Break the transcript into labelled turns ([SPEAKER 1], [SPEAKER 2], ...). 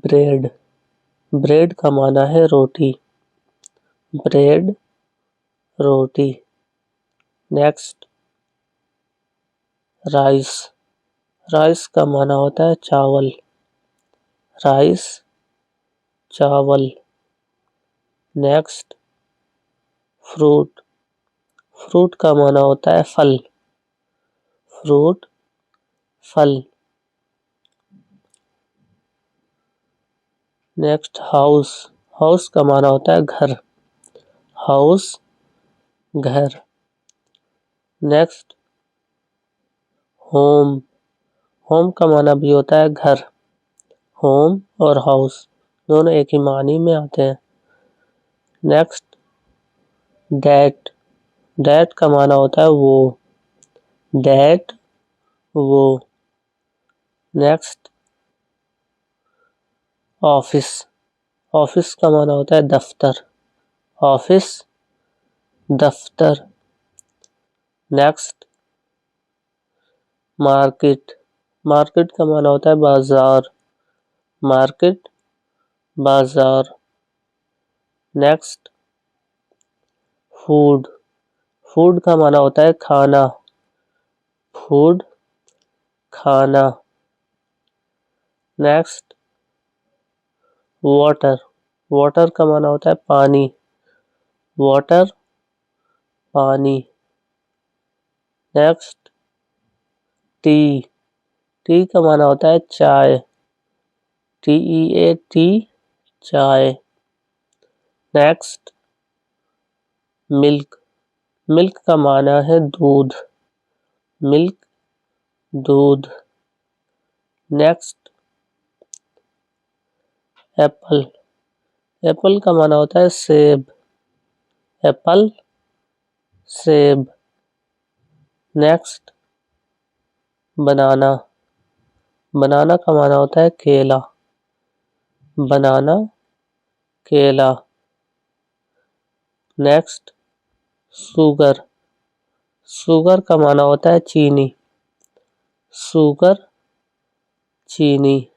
[SPEAKER 1] Bread, bread का माना है रोटी। ब्रेड, रोटी। नेक्स्ट, राइस, राइस का माना होता है चावल। राइस, चावल। नेक्स्ट, फ्रूट, फ्रूट का माना होता है फल। फ्रूट, फल। नेक्स्ट, हाउस, हाउस का माना होता है घर। हाउस, घर। नेक्स्ट, होम, होम का माना भी होता है घर। होम और हाउस दोनों एक ही मानी में आते हैं। नेक्स्ट, डैट, डैट का माना होता है वो। डैट, वो। नेक्स्ट, ऑफिस, ऑफिस का माना होता है दफ्तर। ऑफिस, दफ्तर। नेक्स्ट, मार्केट, मार्केट का माना होता है बाजार। मार्केट, बाजार। नेक्स्ट, फूड, फूड का माना होता है खाना। फूड, खाना। नेक्स्ट, वाटर, वाटर का माना होता है पानी। वाटर, पानी। नेक्स्ट, टी, टी का माना होता है चाय। टी, चाय। नेक्स्ट, मिल्क, मिल्क का माना है दूध। मिल्क, दूध। नेक्स्ट, एप्पल, एप्पल का माना होता है सेब। एप्पल, सेब। नेक्स्ट, बनाना, बनाना का माना होता है केला। बनाना, केला। नेक्स्ट, शुगर, शुगर का माना होता है चीनी। शुगर, चीनी।